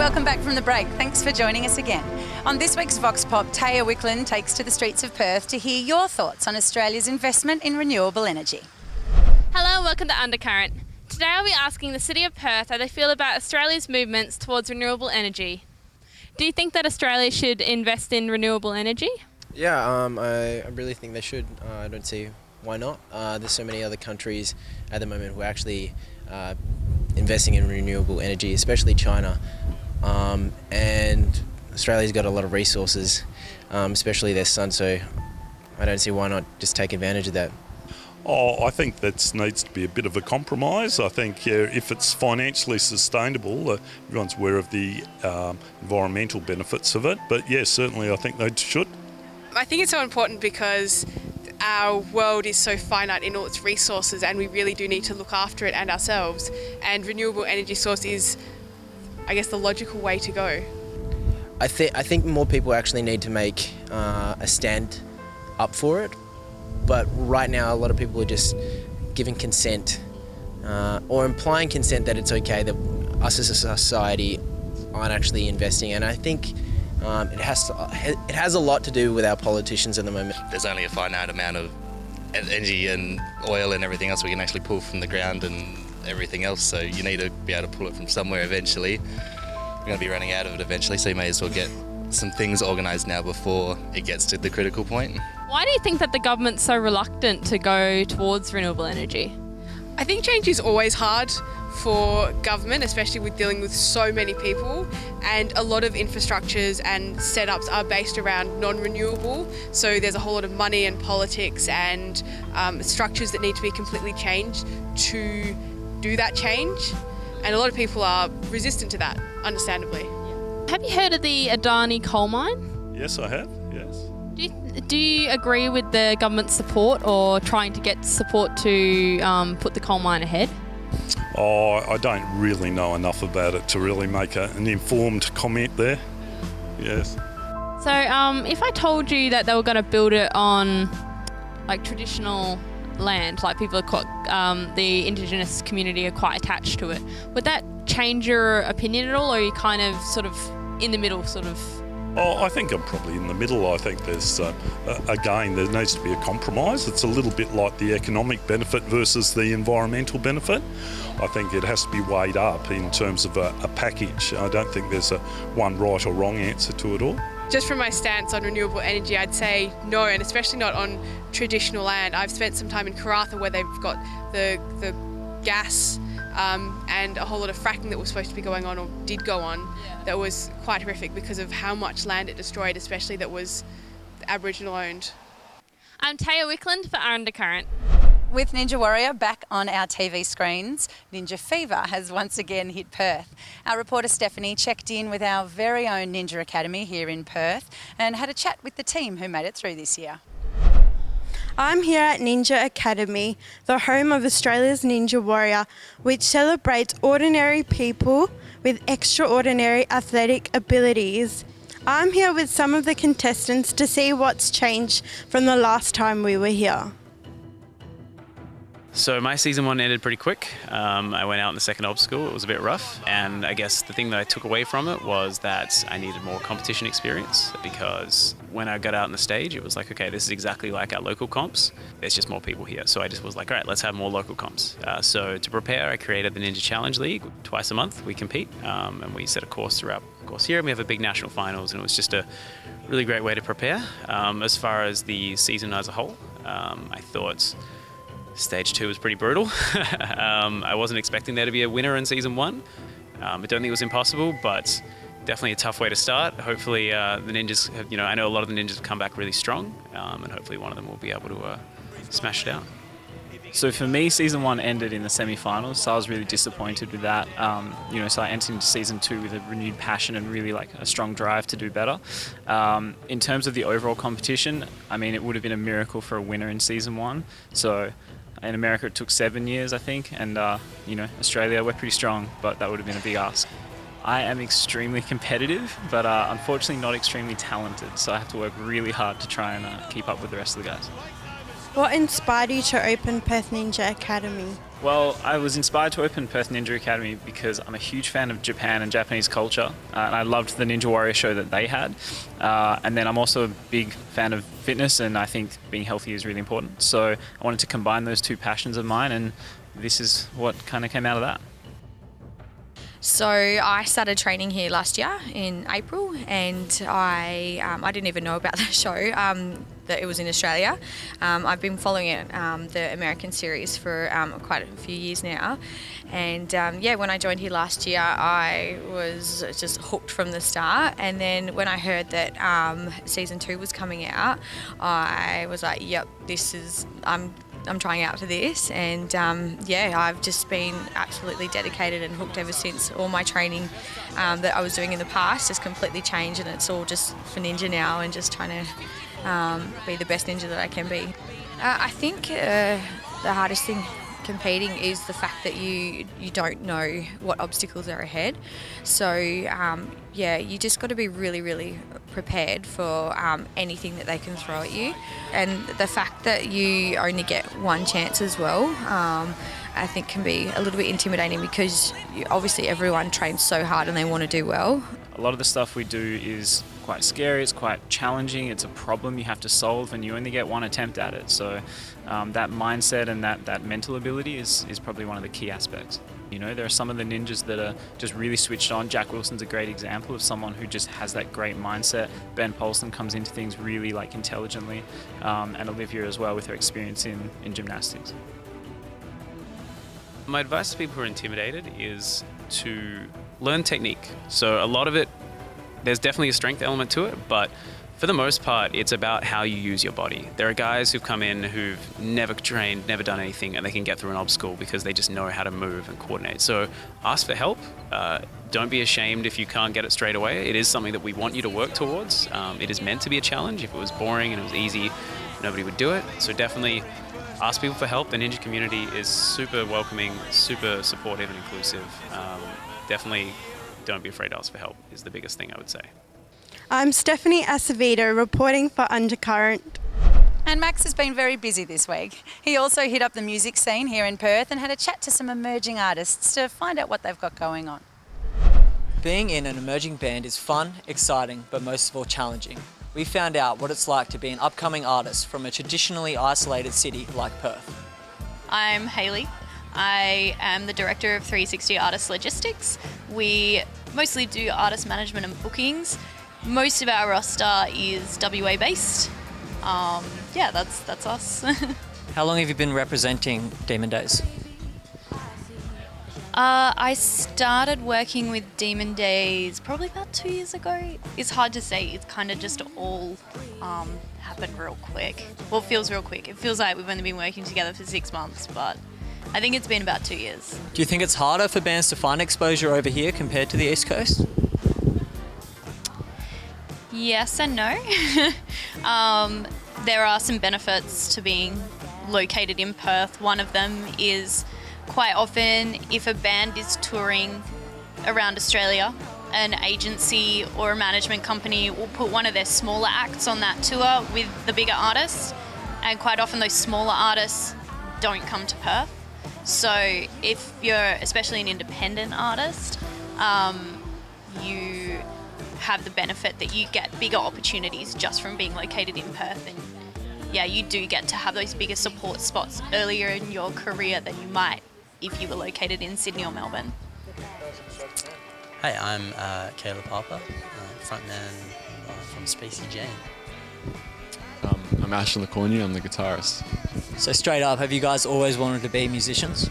welcome back from the break. Thanks for joining us again. On this week's Vox Pop, Taya Wicklund takes to the streets of Perth to hear your thoughts on Australia's investment in renewable energy. Hello and welcome to Undercurrent. Today I'll be asking the City of Perth how they feel about Australia's movements towards renewable energy. Do you think that Australia should invest in renewable energy? Yeah, I really think they should. I don't see why not. There's so many other countries at the moment who are actually investing in renewable energy, especially China. And Australia's got a lot of resources, especially their sun, so I don't see why not just take advantage of that. Oh, I think that needs to be a bit of a compromise. I think if it's financially sustainable, everyone's aware of the environmental benefits of it. But yes, certainly I think they should. I think it's so important because our world is so finite in all its resources and we really do need to look after it and ourselves. And renewable energy source is, I guess, the logical way to go. I think more people actually need to make a stand up for it. But right now, a lot of people are just giving consent or implying consent that it's okay that us as a society aren't actually investing. And I think it has a lot to do with our politicians at the moment. There's only a finite amount of energy and oil and everything else we can actually pull from the ground and everything else. So you need to be able to pull it from somewhere eventually. We're going to be running out of it eventually, so you may as well get some things organised now before it gets to the critical point. Why do you think that the government's so reluctant to go towards renewable energy? I think change is always hard for government, especially with dealing with so many people, and a lot of infrastructures and setups are based around non-renewable, so there's a whole lot of money and politics and structures that need to be completely changed to do that change, and a lot of people are resistant to that, understandably. Have you heard of the Adani coal mine? Yes, I have, yes. Do you agree with the government's support or trying to get support to put the coal mine ahead? Oh, I don't really know enough about it to really make an informed comment there. Yes. So if I told you that they were going to build it on like traditional land, like people are quite, the Indigenous community are quite attached to it, would that change your opinion at all, or are you kind of sort of in the middle sort of? Oh, I think I'm probably in the middle. I think there's, again, there needs to be a compromise. It's a little bit like the economic benefit versus the environmental benefit. I think it has to be weighed up in terms of a package. I don't think there's a one right or wrong answer to it all. Just from my stance on renewable energy, I'd say no, and especially not on traditional land. I've spent some time in Karratha where they've got the gas and a whole lot of fracking that was supposed to be going on or did go on. That was quite horrific because of how much land it destroyed, especially that was Aboriginal owned. I'm Taya Wicklund for Undercurrent. With Ninja Warrior back on our TV screens, Ninja Fever has once again hit Perth. Our reporter Stephanie checked in with our very own Ninja Academy here in Perth and had a chat with the team who made it through this year. I'm here at Ninja Academy, the home of Australia's Ninja Warrior, which celebrates ordinary people with extraordinary athletic abilities. I'm here with some of the contestants to see what's changed from the last time we were here. So my season one ended pretty quick. I went out in the second obstacle. It was a bit rough, and I guess the thing that I took away from it was that I needed more competition experience, because when I got out on the stage, it was like, okay, this is exactly like our local comps. There's just more people here. So I just was like, all right, let's have more local comps. So to prepare, I created the Ninja Challenge League. Twice a month we compete, and we set a course throughout the course here, and we have a big national finals, and it was just a really great way to prepare. As far as the season as a whole, I thought Stage 2 was pretty brutal. I wasn't expecting there to be a winner in season 1. I don't think it was impossible, but definitely a tough way to start. Hopefully the Ninjas have, I know a lot of the Ninjas have come back really strong, and hopefully one of them will be able to smash it out. So for me, season 1 ended in the semi-finals, so I was really disappointed with that. So I entered into season 2 with a renewed passion and really like a strong drive to do better. In terms of the overall competition, I mean, it would have been a miracle for a winner in season 1. So in America, it took 7 years, I think, and Australia, we're pretty strong, but that would have been a big ask. I am extremely competitive, but unfortunately not extremely talented, so I have to work really hard to try and keep up with the rest of the guys. What inspired you to open Perth Ninja Academy? Well, I was inspired to open Perth Ninja Academy because I'm a huge fan of Japan and Japanese culture, and I loved the Ninja Warrior show that they had. And then I'm also a big fan of fitness, and I think being healthy is really important. So I wanted to combine those two passions of mine, and this is what kind of came out of that. So I started training here last year in April, and I didn't even know about the show, that it was in Australia. I've been following it, the American series, for quite a few years now, and when I joined here last year, I was just hooked from the start. And then when I heard that season 2 was coming out, I was like, yep, I'm trying out for this, and I've just been absolutely dedicated and hooked ever since. All my training that I was doing in the past has completely changed, and it's all just for ninja now, and just trying to be the best ninja that I can be. I think the hardest thing competing is the fact that you don't know what obstacles are ahead. So you just got to be really, really prepared for anything that they can throw at you. And the fact that you only get one chance as well, I think can be a little bit intimidating, because obviously everyone trains so hard and they want to do well. A lot of the stuff we do is quite scary, it's quite challenging, it's a problem you have to solve, and you only get one attempt at it. So that mindset and that mental ability is probably one of the key aspects. You know, there are some of the ninjas that are just really switched on. Jack Wilson's a great example of someone who just has that great mindset. Ben Polson comes into things really intelligently, and Olivia as well with her experience in gymnastics. My advice to people who are intimidated is to learn technique. So a lot of it, there's definitely a strength element to it, but for the most part, it's about how you use your body. There are guys who've come in who've never trained, never done anything, and they can get through an obstacle because they just know how to move and coordinate. So ask for help. Don't be ashamed if you can't get it straight away. It is something that we want you to work towards. It is meant to be a challenge. If it was boring and it was easy, nobody would do it. So definitely ask people for help. The ninja community is super welcoming, super supportive and inclusive. Definitely don't be afraid to ask for help is the biggest thing I would say. I'm Stephanie Acevedo, reporting for Undercurrent. And Max has been very busy this week. He also hit up the music scene here in Perth and had a chat to some emerging artists to find out what they've got going on. Being in an emerging band is fun, exciting, but most of all challenging. We found out what it's like to be an upcoming artist from a traditionally isolated city like Perth. I'm Hayley. I am the director of 360 Artist Logistics. We mostly do artist management and bookings. Most of our roster is WA based. That's us. How long have you been representing Demon Days? I started working with Demon Days probably about 2 years ago. It's hard to say, it's kind of just all happened real quick. Well, it feels real quick. It feels like we've only been working together for 6 months, but I think it's been about 2 years. Do you think it's harder for bands to find exposure over here compared to the East Coast? Yes and no. There are some benefits to being located in Perth. One of them is quite often if a band is touring around Australia, an agency or a management company will put one of their smaller acts on that tour with the bigger artists, and quite often those smaller artists don't come to Perth. So if you're especially an independent artist, you have the benefit that you get bigger opportunities just from being located in Perth, and you do get to have those bigger support spots earlier in your career than you might if you were located in Sydney or Melbourne. Hey, I'm Caleb Harper, frontman from Spacey Jane. I'm Ashton Lacornia, I'm the guitarist. So straight up, have you guys always wanted to be musicians?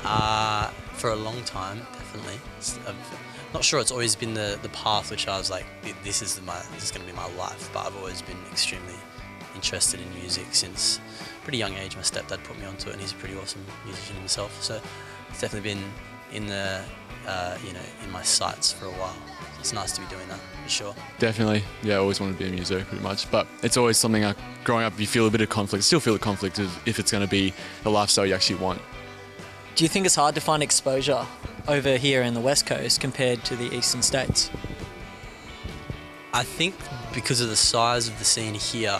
For a long time, definitely. I'm not sure it's always been the path which I was like, this is going to be my life, but I've always been extremely interested in music since a pretty young age. My stepdad put me onto it, and he's a pretty awesome musician himself, so it's definitely been in the in my sights for a while. It's nice to be doing that, for sure. Definitely, I always wanted to be a muso pretty much, but it's always something growing up you feel a bit of conflict, still feel the conflict if it's going to be the lifestyle you actually want. Do you think it's hard to find exposure over here in the West Coast compared to the eastern states? I think because of the size of the scene here,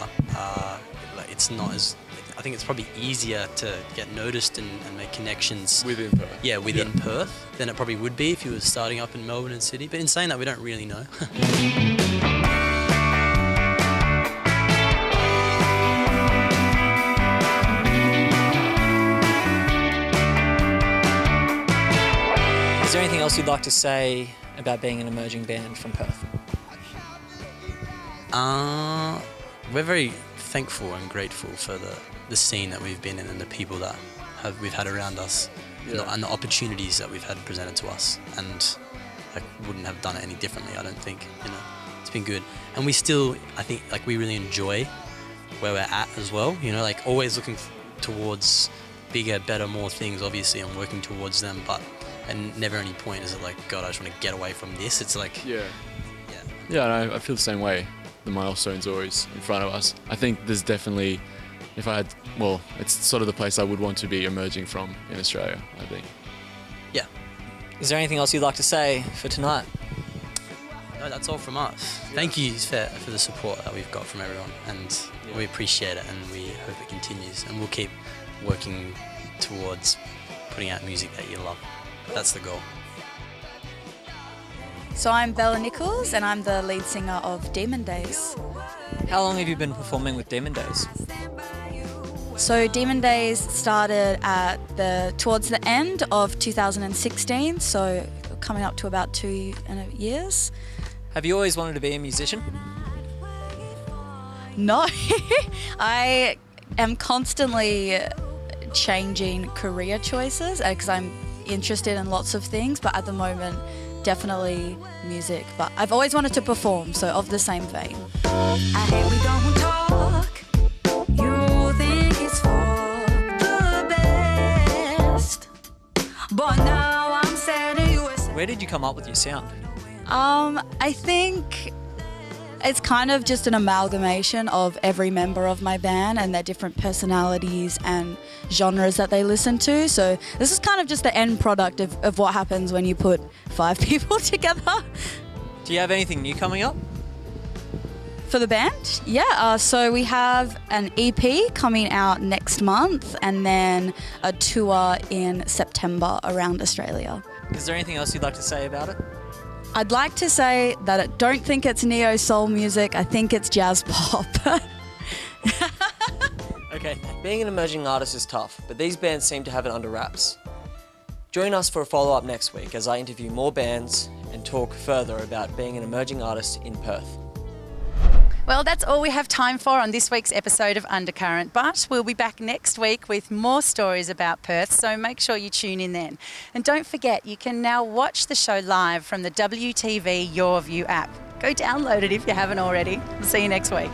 it's not as I think it's probably easier to get noticed and make connections within Perth. Yeah, within Perth than it probably would be if you were starting up in Melbourne and Sydney. But in saying that, we don't really know. Is there anything else you'd like to say about being an emerging band from Perth? We're very thankful and grateful for the scene that we've been in and the people that we've had around us and the opportunities that we've had presented to us. And I wouldn't have done it any differently, I don't think. It's been good. And we still, I think, like, we really enjoy where we're at as well. Like, always looking towards bigger, better, more things, obviously, and working towards them. But at never any point is it like, God, I just want to get away from this. It's like... Yeah, and I feel the same way. The milestone's always in front of us. I think there's definitely, it's sort of the place I would want to be emerging from in Australia, I think. Yeah. Is there anything else you'd like to say for tonight? No, that's all from us. Thank you for the support that we've got from everyone, and we appreciate it, and we hope it continues, and we'll keep working towards putting out music that you love. That's the goal. So I'm Bella Nichols and I'm the lead singer of Demon Days. How long have you been performing with Demon Days? So Demon Days started towards the end of 2016, so coming up to about 2 years. Have you always wanted to be a musician? No, I am constantly changing career choices because I'm interested in lots of things, but at the moment definitely music. But I've always wanted to perform, so of the same vein. I hate we don't talk. You think it's for the best, but now I'm setting you. Where did you come up with your sound? I think it's kind of just an amalgamation of every member of my band and their different personalities and genres that they listen to. So this is kind of just the end product of what happens when you put 5 people together. Do you have anything new coming up? For the band? Yeah, so we have an EP coming out next month and then a tour in September around Australia. Is there anything else you'd like to say about it? I'd like to say that I don't think it's neo-soul music, I think it's jazz pop. Okay, being an emerging artist is tough, but these bands seem to have it under wraps. Join us for a follow-up next week as I interview more bands and talk further about being an emerging artist in Perth. Well, that's all we have time for on this week's episode of Undercurrent, but we'll be back next week with more stories about Perth, so make sure you tune in then. And don't forget, you can now watch the show live from the WTV Your View app. Go download it if you haven't already. We'll see you next week.